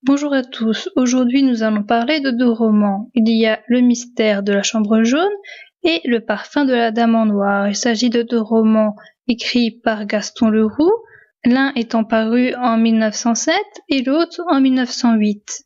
Bonjour à tous, aujourd'hui nous allons parler de deux romans. Il y a Le mystère de la chambre jaune et Le parfum de la dame en noir. Il s'agit de deux romans écrits par Gaston Leroux, l'un étant paru en 1907 et l'autre en 1908.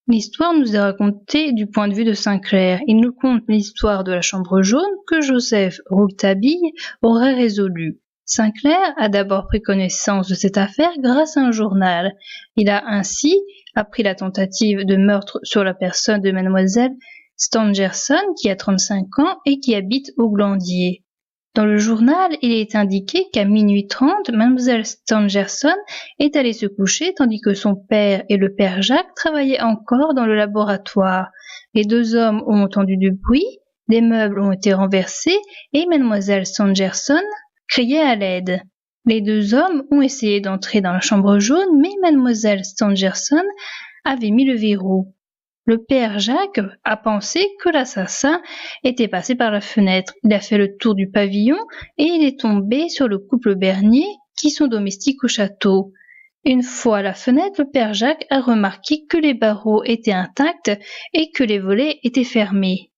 L'histoire nous est racontée du point de vue de Sinclair. Il nous conte l'histoire de la chambre jaune que Joseph Rouletabille aurait résolue. Sinclair a d'abord pris connaissance de cette affaire grâce à un journal. Il a ainsi appris la tentative de meurtre sur la personne de mademoiselle Stangerson qui a 35 ans et qui habite au Glandier. Dans le journal, il est indiqué qu'à minuit 30, mademoiselle Stangerson est allée se coucher tandis que son père et le père Jacques travaillaient encore dans le laboratoire. Les deux hommes ont entendu du bruit, des meubles ont été renversés et mademoiselle Stangerson criait à l'aide. Les deux hommes ont essayé d'entrer dans la chambre jaune, mais mademoiselle Stangerson avait mis le verrou. Le père Jacques a pensé que l'assassin était passé par la fenêtre. Il a fait le tour du pavillon et il est tombé sur le couple Bernier qui sont domestiques au château. Une fois à la fenêtre, le père Jacques a remarqué que les barreaux étaient intacts et que les volets étaient fermés.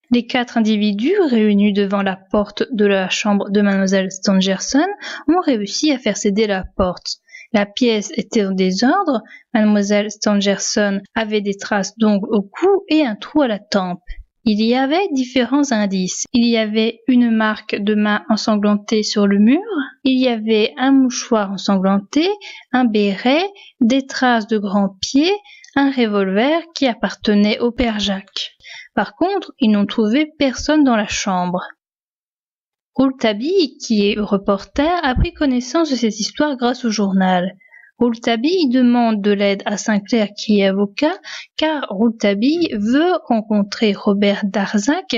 Les quatre individus réunis devant la porte de la chambre de mademoiselle Stangerson ont réussi à faire céder la porte. La pièce était en désordre, mademoiselle Stangerson avait des traces d'ongles au cou et un trou à la tempe. Il y avait différents indices. Il y avait une marque de main ensanglantée sur le mur, il y avait un mouchoir ensanglanté, un béret, des traces de grands pieds, un revolver qui appartenait au père Jacques. Par contre, ils n'ont trouvé personne dans la chambre. Rouletabille, qui est reporter, a pris connaissance de cette histoire grâce au journal. Rouletabille demande de l'aide à Sinclair qui est avocat, car Rouletabille veut rencontrer Robert Darzac,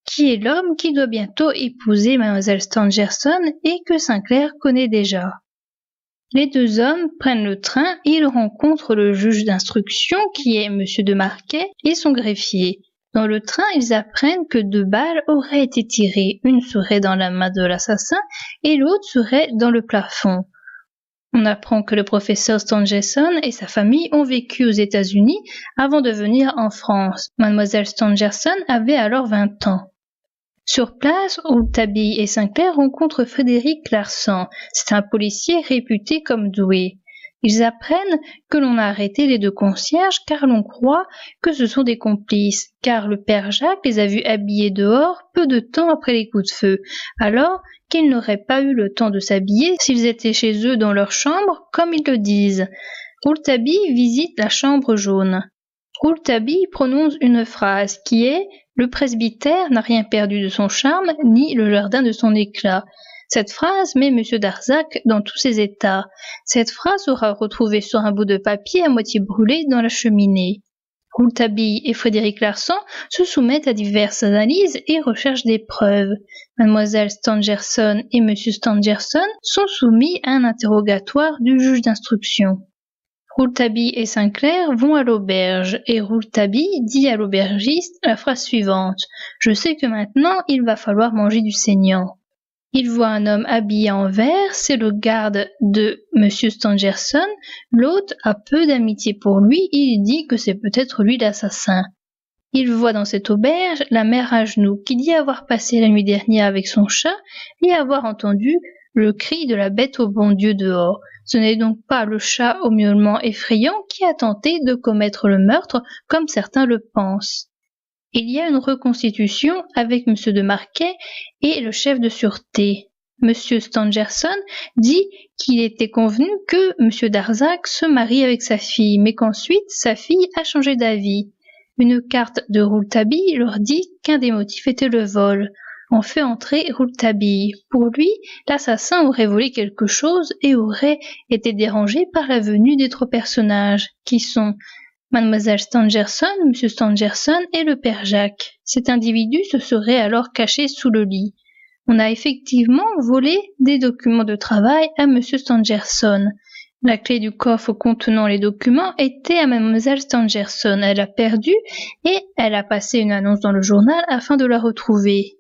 qui est l'homme qui doit bientôt épouser mademoiselle Stangerson et que Sinclair connaît déjà. Les deux hommes prennent le train et ils rencontrent le juge d'instruction qui est monsieur de Marquet et son greffier. Dans le train, ils apprennent que 2 balles auraient été tirées. Une serait dans la main de l'assassin et l'autre serait dans le plafond. On apprend que le professeur Stangerson et sa famille ont vécu aux États-Unis avant de venir en France. Mademoiselle Stangerson avait alors 20 ans. Sur place, Rouletabille et Sinclair rencontrent Frédéric Larsan. C'est un policier réputé comme doué. Ils apprennent que l'on a arrêté les 2 concierges car l'on croit que ce sont des complices, car le père Jacques les a vus habillés dehors peu de temps après les coups de feu, alors qu'ils n'auraient pas eu le temps de s'habiller s'ils étaient chez eux dans leur chambre, comme ils le disent. Rouletabille visite la chambre jaune. Rouletabille prononce une phrase qui est « Le presbytère n'a rien perdu de son charme, ni le jardin de son éclat ». Cette phrase met M. Darzac dans tous ses états. Cette phrase sera retrouvée sur un bout de papier à moitié brûlé dans la cheminée. Rouletabille et Frédéric Larsan se soumettent à diverses analyses et recherchent des preuves. Mademoiselle Stangerson et M. Stangerson sont soumis à un interrogatoire du juge d'instruction. Rouletabille et Sinclair vont à l'auberge et Rouletabille dit à l'aubergiste la phrase suivante « Je sais que maintenant il va falloir manger du saignant ». Il voit un homme habillé en vert, c'est le garde de M. Stangerson. L'autre a peu d'amitié pour lui et il dit que c'est peut-être lui l'assassin. Il voit dans cette auberge la mère à genoux qui dit avoir passé la nuit dernière avec son chat et avoir entendu le cri de la bête au bon Dieu dehors. Ce n'est donc pas le chat au miaulement effrayant qui a tenté de commettre le meurtre comme certains le pensent. Il y a une reconstitution avec M. de Marquet et le chef de sûreté. M. Stangerson dit qu'il était convenu que M. Darzac se marie avec sa fille, mais qu'ensuite sa fille a changé d'avis. Une carte de Rouletabille leur dit qu'un des motifs était le vol. On fait entrer Rouletabille. Pour lui, l'assassin aurait volé quelque chose et aurait été dérangé par la venue d'autres personnages, qui sont Mademoiselle Stangerson, Monsieur Stangerson et le père Jacques. Cet individu se serait alors caché sous le lit. On a effectivement volé des documents de travail à Monsieur Stangerson. La clé du coffre contenant les documents était à Mademoiselle Stangerson. Elle l'a perdue et elle a passé une annonce dans le journal afin de la retrouver.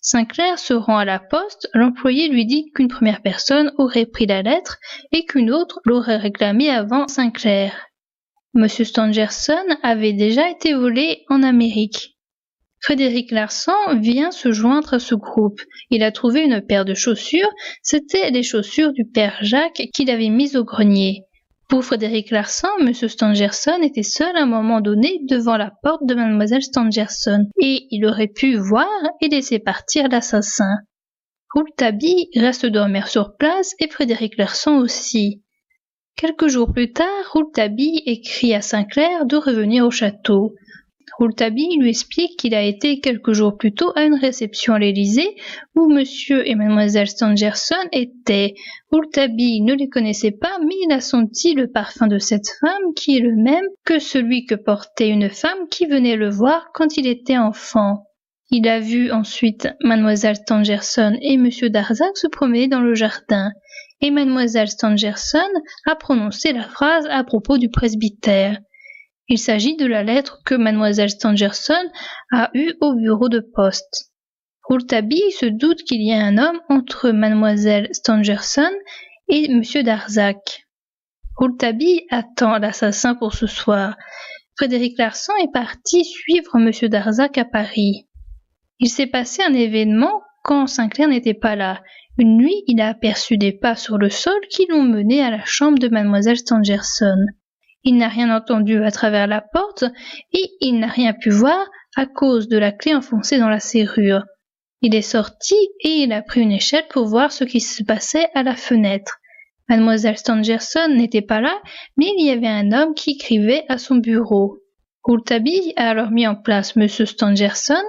Sinclair se rend à la poste, l'employé lui dit qu'une première personne aurait pris la lettre et qu'une autre l'aurait réclamée avant Sinclair. Monsieur Stangerson avait déjà été volé en Amérique. Frédéric Larsan vient se joindre à ce groupe. Il a trouvé une paire de chaussures, c'était les chaussures du père Jacques qu'il avait mises au grenier. Pour Frédéric Larsan, Monsieur Stangerson était seul à un moment donné devant la porte de Mademoiselle Stangerson, et il aurait pu voir et laisser partir l'assassin. Rouletabille reste dormir sur place et Frédéric Larsan aussi. Quelques jours plus tard, Rouletabille écrit à Sinclair de revenir au château. Rouletabille lui explique qu'il a été quelques jours plus tôt à une réception à l'Élysée où monsieur et mademoiselle Stangerson étaient. Rouletabille ne les connaissait pas, mais il a senti le parfum de cette femme qui est le même que celui que portait une femme qui venait le voir quand il était enfant. Il a vu ensuite mademoiselle Stangerson et monsieur Darzac se promener dans le jardin, et mademoiselle Stangerson a prononcé la phrase à propos du presbytère. Il s'agit de la lettre que mademoiselle Stangerson a eue au bureau de poste. Rouletabille se doute qu'il y a un homme entre mademoiselle Stangerson et monsieur Darzac. Rouletabille attend l'assassin pour ce soir. Frédéric Larsan est parti suivre monsieur Darzac à Paris. Il s'est passé un événement quand Sinclair n'était pas là. Une nuit, il a aperçu des pas sur le sol qui l'ont mené à la chambre de mademoiselle Stangerson. Il n'a rien entendu à travers la porte et il n'a rien pu voir à cause de la clé enfoncée dans la serrure. Il est sorti et il a pris une échelle pour voir ce qui se passait à la fenêtre. Mademoiselle Stangerson n'était pas là, mais il y avait un homme qui écrivait à son bureau. Rouletabille a alors mis en place monsieur Stangerson,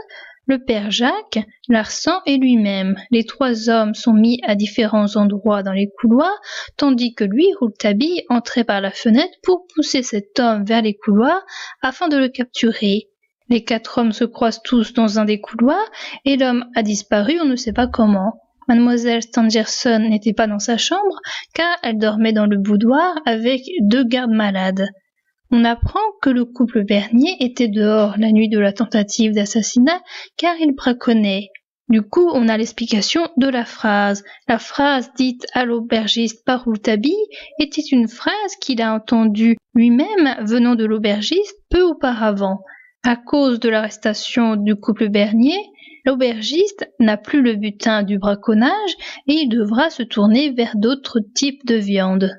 le père Jacques, Larsan et lui-même. Les trois hommes sont mis à différents endroits dans les couloirs, tandis que lui, Rouletabille, entrait par la fenêtre pour pousser cet homme vers les couloirs afin de le capturer. Les quatre hommes se croisent tous dans un des couloirs et l'homme a disparu, on ne sait pas comment. Mademoiselle Stangerson n'était pas dans sa chambre car elle dormait dans le boudoir avec deux gardes malades. On apprend que le couple Bernier était dehors la nuit de la tentative d'assassinat car il braconnait. Du coup, on a l'explication de la phrase. La phrase dite à l'aubergiste par Rouletabille était une phrase qu'il a entendue lui-même venant de l'aubergiste peu auparavant. À cause de l'arrestation du couple Bernier, l'aubergiste n'a plus le butin du braconnage et il devra se tourner vers d'autres types de viande.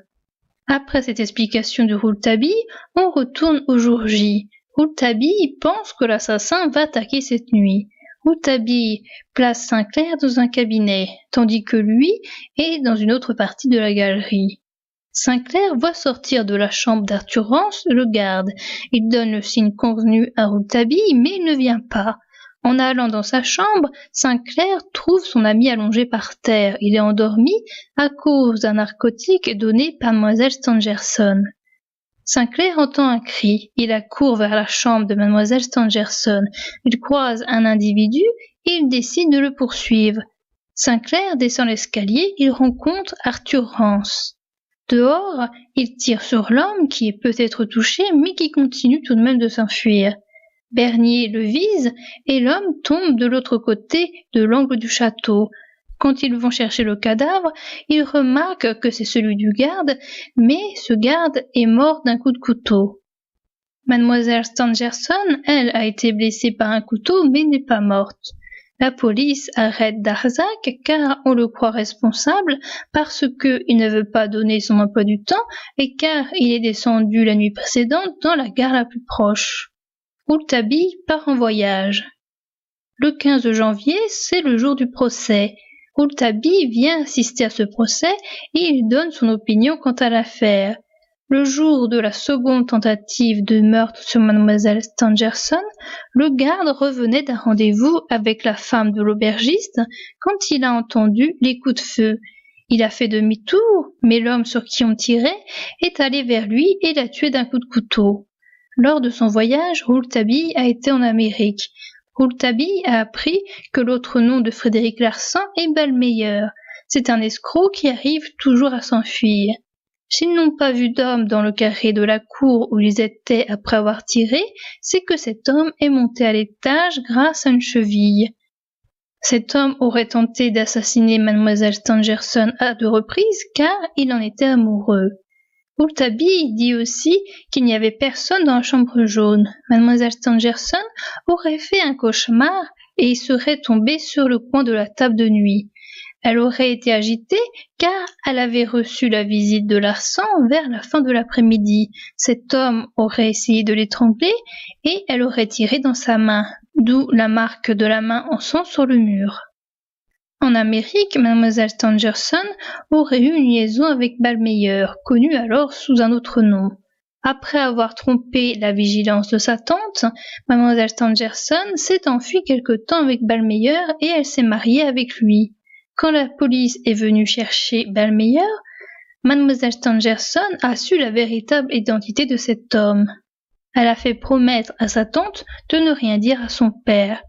Après cette explication de Rouletabille, on retourne au jour J. Rouletabille pense que l'assassin va attaquer cette nuit. Rouletabille place Sinclair dans un cabinet, tandis que lui est dans une autre partie de la galerie. Sinclair voit sortir de la chambre d'Arthur Rance le garde. Il donne le signe convenu à Rouletabille, mais il ne vient pas. En allant dans sa chambre, Sinclair trouve son ami allongé par terre. Il est endormi à cause d'un narcotique donné par mademoiselle Stangerson. Sinclair entend un cri. Il accourt vers la chambre de mademoiselle Stangerson. Il croise un individu et il décide de le poursuivre. Sinclair descend l'escalier. Il rencontre Arthur Rance. Dehors, il tire sur l'homme qui est peut-être touché mais qui continue tout de même de s'enfuir. Bernier le vise et l'homme tombe de l'autre côté de l'angle du château. Quand ils vont chercher le cadavre, ils remarquent que c'est celui du garde, mais ce garde est mort d'un coup de couteau. Mademoiselle Stangerson, elle, a été blessée par un couteau mais n'est pas morte. La police arrête Darzac car on le croit responsable parce qu'il ne veut pas donner son emploi du temps et car il est descendu la nuit précédente dans la gare la plus proche. Rouletabille part en voyage. Le 15 janvier, c'est le jour du procès. Rouletabille vient assister à ce procès et il donne son opinion quant à l'affaire. Le jour de la seconde tentative de meurtre sur mademoiselle Stangerson, le garde revenait d'un rendez-vous avec la femme de l'aubergiste quand il a entendu les coups de feu. Il a fait demi-tour, mais l'homme sur qui on tirait est allé vers lui et l'a tué d'un coup de couteau. Lors de son voyage, Rouletabille a été en Amérique. Rouletabille a appris que l'autre nom de Frédéric Larsan est Ballmeyer. C'est un escroc qui arrive toujours à s'enfuir. S'ils n'ont pas vu d'homme dans le carré de la cour où ils étaient après avoir tiré, c'est que cet homme est monté à l'étage grâce à une cheville. Cet homme aurait tenté d'assassiner mademoiselle Stangerson à 2 reprises car il en était amoureux. Rouletabille dit aussi qu'il n'y avait personne dans la chambre jaune. Mademoiselle Stangerson aurait fait un cauchemar et serait tombée sur le coin de la table de nuit. Elle aurait été agitée car elle avait reçu la visite de Larsan vers la fin de l'après-midi. Cet homme aurait essayé de l'étrangler et elle aurait tiré dans sa main, d'où la marque de la main en sang sur le mur. En Amérique, mademoiselle Stangerson aurait eu une liaison avec Ballmeyer, connu alors sous un autre nom. Après avoir trompé la vigilance de sa tante, mademoiselle Stangerson s'est enfuie quelque temps avec Ballmeyer et elle s'est mariée avec lui. Quand la police est venue chercher Ballmeyer, mademoiselle Stangerson a su la véritable identité de cet homme. Elle a fait promettre à sa tante de ne rien dire à son père.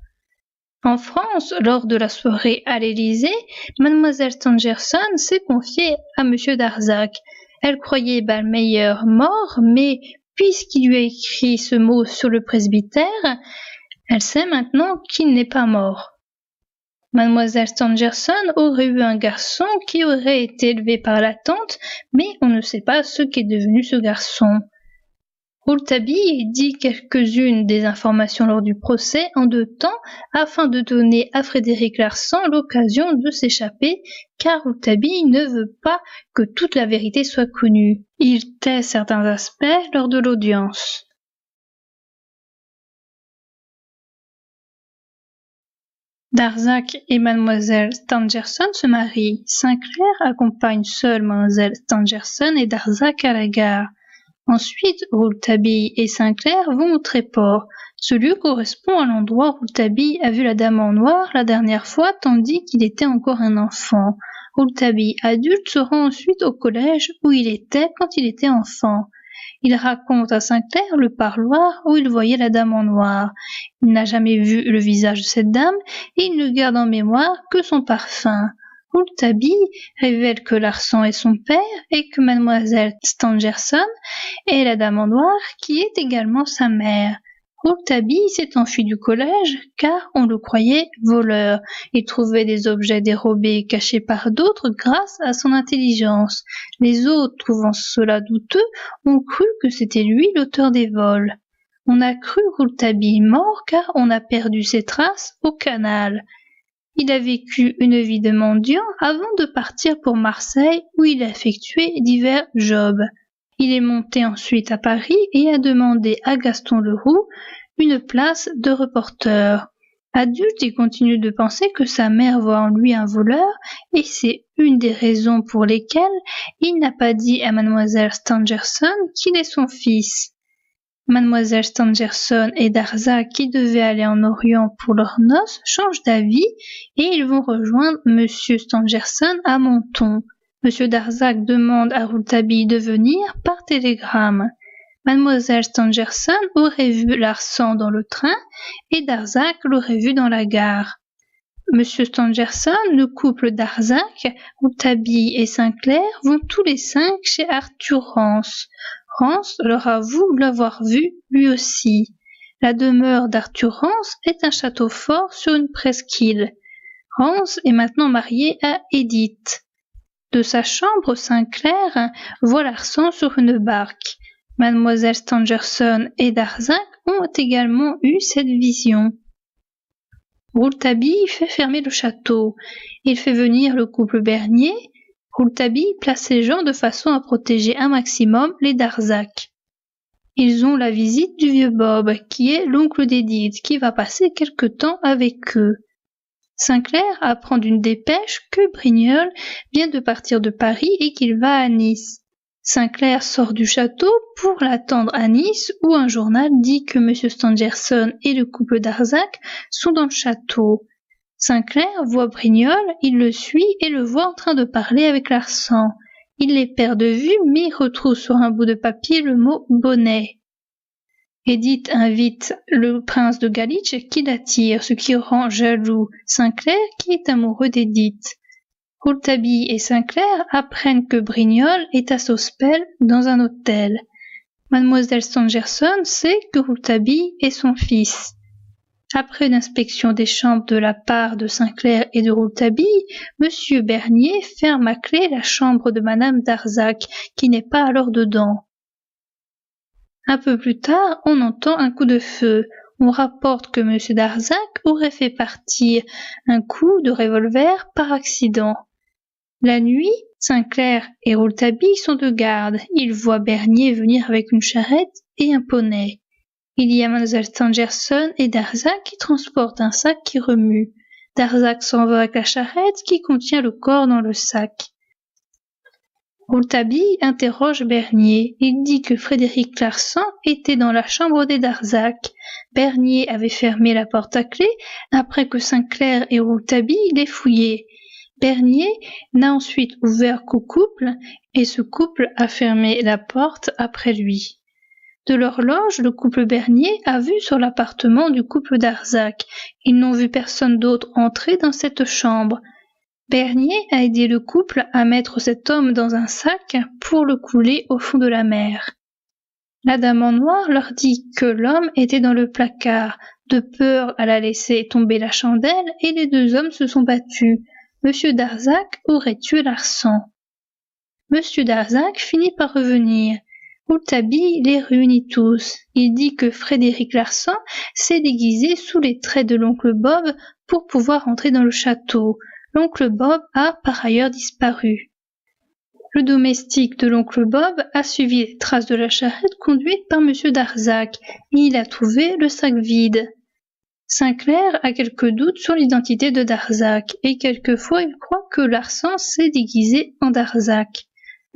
En France, lors de la soirée à l'Élysée, mademoiselle Stangerson s'est confiée à monsieur Darzac. Elle croyait Ballmeyer mort, mais puisqu'il lui a écrit ce mot sur le presbytère, elle sait maintenant qu'il n'est pas mort. Mademoiselle Stangerson aurait eu un garçon qui aurait été élevé par la tante, mais on ne sait pas ce qu'est devenu ce garçon. Rouletabille dit quelques-unes des informations lors du procès en 2 temps afin de donner à Frédéric Larsan l'occasion de s'échapper, car Rouletabille ne veut pas que toute la vérité soit connue. Il tait certains aspects lors de l'audience. Darzac et mademoiselle Stangerson se marient. Sinclair accompagne seul mademoiselle Stangerson et Darzac à la gare. Ensuite, Rouletabille et Sinclair vont au Tréport. Ce lieu correspond à l'endroit où Rouletabille a vu la dame en noir la dernière fois tandis qu'il était encore un enfant. Rouletabille adulte se rend ensuite au collège où il était quand il était enfant. Il raconte à Sinclair le parloir où il voyait la dame en noir. Il n'a jamais vu le visage de cette dame et il ne garde en mémoire que son parfum. Rouletabille révèle que Larsan est son père et que mademoiselle Stangerson est la dame en noir qui est également sa mère. Rouletabille s'est enfui du collège car on le croyait voleur. Il trouvait des objets dérobés cachés par d'autres grâce à son intelligence. Les autres, trouvant cela douteux, ont cru que c'était lui l'auteur des vols. On a cru Rouletabille mort car on a perdu ses traces au canal. Il a vécu une vie de mendiant avant de partir pour Marseille où il a effectué divers jobs. Il est monté ensuite à Paris et a demandé à Gaston Leroux une place de reporter. Adulte, il continue de penser que sa mère voit en lui un voleur et c'est une des raisons pour lesquelles il n'a pas dit à mademoiselle Stangerson qu'il est son fils. Mademoiselle Stangerson et Darzac, qui devaient aller en Orient pour leurs noces, changent d'avis et ils vont rejoindre monsieur Stangerson à Menton. Monsieur Darzac demande à Rouletabille de venir par télégramme. Mademoiselle Stangerson aurait vu Larsan dans le train et Darzac l'aurait vu dans la gare. Monsieur Stangerson, le couple Darzac, Rouletabille et Sinclair vont tous les 5 chez Arthur Rance. Rance leur avoue l'avoir vu lui aussi. La demeure d'Arthur Rance est un château fort sur une presqu'île. Rance est maintenant marié à Edith. De sa chambre, Sinclair voit Larsan sur une barque. Mademoiselle Stangerson et Darzac ont également eu cette vision. Rouletabille fait fermer le château. Il fait venir le couple Bernier. Rouletabille place ses gens de façon à protéger un maximum les Darzac. Ils ont la visite du vieux Bob, qui est l'oncle d'Edith, qui va passer quelque temps avec eux. Sinclair apprend d'une dépêche que Brignoles vient de partir de Paris et qu'il va à Nice. Sinclair sort du château pour l'attendre à Nice où un journal dit que M. Stangerson et le couple Darzac sont dans le château. Sinclair voit Brignolle, il le suit et le voit en train de parler avec Larsan. Il les perd de vue mais retrouve sur un bout de papier le mot bonnet. Edith invite le prince de Galich qui l'attire, ce qui rend jaloux Sinclair qui est amoureux d'Edith. Rouletabille et Sinclair apprennent que Brignolle est à Sospel dans un hôtel. Mademoiselle Stangerson sait que Rouletabille est son fils. Après une inspection des chambres de la part de Sinclair et de Rouletabille, M. Bernier ferme à clé la chambre de Madame Darzac, qui n'est pas alors dedans. Un peu plus tard, on entend un coup de feu. On rapporte que M. Darzac aurait fait partir un coup de revolver par accident. La nuit, Sinclair et Rouletabille sont de garde. Ils voient Bernier venir avec une charrette et un poney. Il y a Mlle Stangerson et Darzac qui transportent un sac qui remue. Darzac s'en va avec la charrette qui contient le corps dans le sac. Rouletabille interroge Bernier. Il dit que Frédéric Larsan était dans la chambre des Darzac. Bernier avait fermé la porte à clé après que Sinclair et Rouletabille l'aient fouillé. Bernier n'a ensuite ouvert qu'au couple et ce couple a fermé la porte après lui. De l'horloge, le couple Bernier a vu sur l'appartement du couple Darzac. Ils n'ont vu personne d'autre entrer dans cette chambre. Bernier a aidé le couple à mettre cet homme dans un sac pour le couler au fond de la mer. La dame en noir leur dit que l'homme était dans le placard. De peur, elle a laissé tomber la chandelle et les deux hommes se sont battus. Monsieur Darzac aurait tué Larsan. Monsieur Darzac finit par revenir. Rouletabille les réunit tous. Il dit que Frédéric Larsan s'est déguisé sous les traits de l'oncle Bob pour pouvoir entrer dans le château. L'oncle Bob a par ailleurs disparu. Le domestique de l'oncle Bob a suivi les traces de la charrette conduite par monsieur Darzac et il a trouvé le sac vide. Sinclair a quelques doutes sur l'identité de Darzac et quelquefois il croit que Larsan s'est déguisé en Darzac.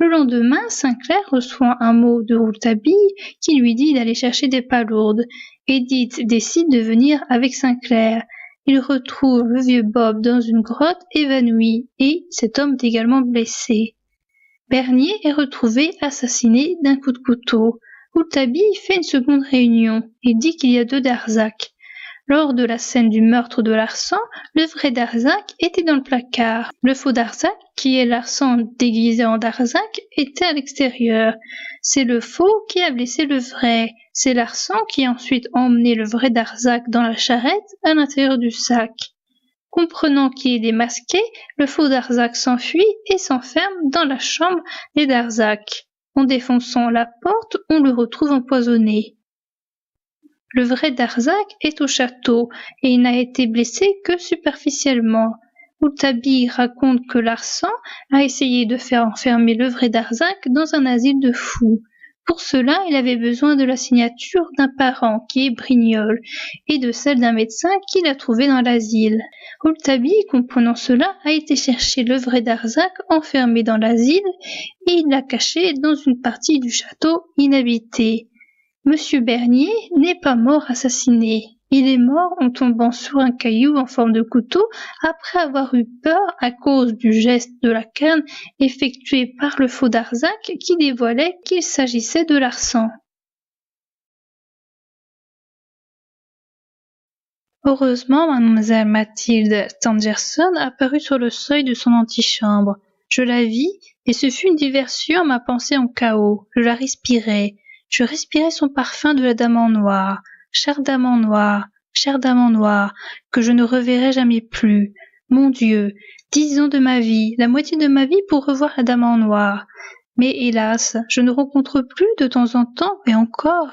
Le lendemain, Sinclair reçoit un mot de Rouletabille qui lui dit d'aller chercher des palourdes. Edith décide de venir avec Sinclair. Il retrouve le vieux Bob dans une grotte évanoui et cet homme est également blessé. Bernier est retrouvé assassiné d'un coup de couteau. Rouletabille fait une seconde réunion et dit qu'il y a deux Darzac. Lors de la scène du meurtre de Larsan, le vrai Darzac était dans le placard. Le faux Darzac, qui est Larsan déguisé en Darzac, était à l'extérieur. C'est le faux qui a blessé le vrai. C'est Larsan qui a ensuite emmené le vrai Darzac dans la charrette à l'intérieur du sac. Comprenant qu'il est démasqué, le faux Darzac s'enfuit et s'enferme dans la chambre des Darzac. En défonçant la porte, on le retrouve empoisonné. Le vrai Darzac est au château et il n'a été blessé que superficiellement. Rouletabille raconte que Larsan a essayé de faire enfermer le vrai Darzac dans un asile de fous. Pour cela, il avait besoin de la signature d'un parent qui est Brignolle et de celle d'un médecin qu'il a trouvé dans l'asile. Rouletabille, comprenant cela, a été chercher le vrai Darzac enfermé dans l'asile et il l'a caché dans une partie du château inhabitée. Monsieur Bernier n'est pas mort assassiné. Il est mort en tombant sur un caillou en forme de couteau après avoir eu peur à cause du geste de la canne effectué par le faux Darzac qui dévoilait qu'il s'agissait de Larsan. Heureusement, mademoiselle Mathilde Stangerson apparut sur le seuil de son antichambre. Je la vis et ce fut une diversion à ma pensée en chaos. Je la respirais. Je respirais son parfum de la dame en noir. Chère dame en noir, que je ne reverrai jamais plus. Mon Dieu, 10 ans de ma vie, la moitié de ma vie pour revoir la dame en noir. Mais hélas, je ne rencontre plus de temps en temps, et encore,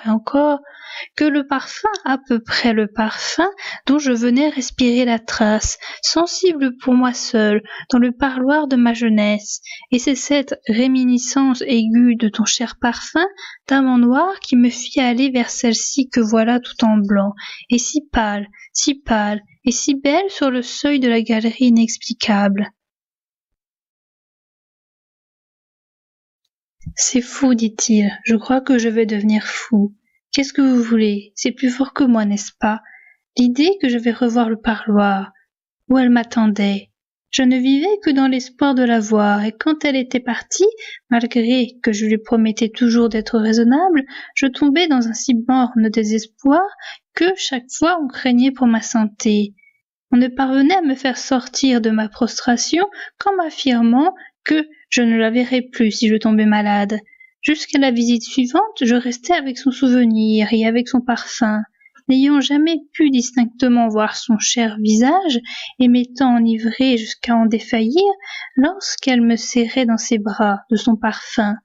que le parfum, à peu près le parfum, dont je venais respirer la trace, sensible pour moi seul, dans le parloir de ma jeunesse. Et c'est cette réminiscence aiguë de ton cher parfum, dame en noir, qui me fit aller vers celle-ci que voilà tout en blanc, et si pâle, et si belle sur le seuil de la galerie inexplicable. C'est fou, dit-il. Je crois que je vais devenir fou. Qu'est-ce que vous voulez? C'est plus fort que moi, n'est-ce pas? L'idée que je vais revoir le parloir, où elle m'attendait. Je ne vivais que dans l'espoir de la voir, et quand elle était partie, malgré que je lui promettais toujours d'être raisonnable, je tombais dans un si morne désespoir que chaque fois on craignait pour ma santé. On ne parvenait à me faire sortir de ma prostration qu'en m'affirmant que je ne la verrais plus si je tombais malade. Jusqu'à la visite suivante, je restais avec son souvenir et avec son parfum, n'ayant jamais pu distinctement voir son cher visage et m'étant enivrée jusqu'à en défaillir lorsqu'elle me serrait dans ses bras de son parfum.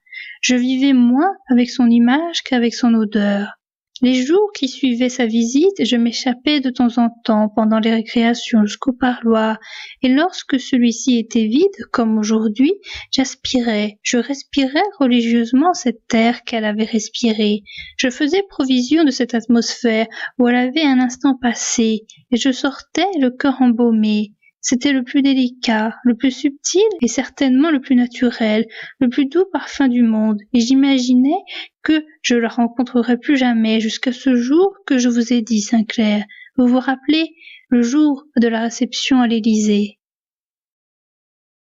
Je vivais moins avec son image qu'avec son odeur. Les jours qui suivaient sa visite, je m'échappais de temps en temps pendant les récréations jusqu'au parloir, et lorsque celui-ci était vide, comme aujourd'hui, je respirais religieusement cet air qu'elle avait respiré. Je faisais provision de cette atmosphère où elle avait un instant passé, et je sortais le cœur embaumé. C'était le plus délicat, le plus subtil et certainement le plus naturel, le plus doux parfum du monde, et j'imaginais que je la rencontrerai plus jamais jusqu'à ce jour que je vous ai dit, Sinclair. Vous vous rappelez, le jour de la réception à l'Élysée.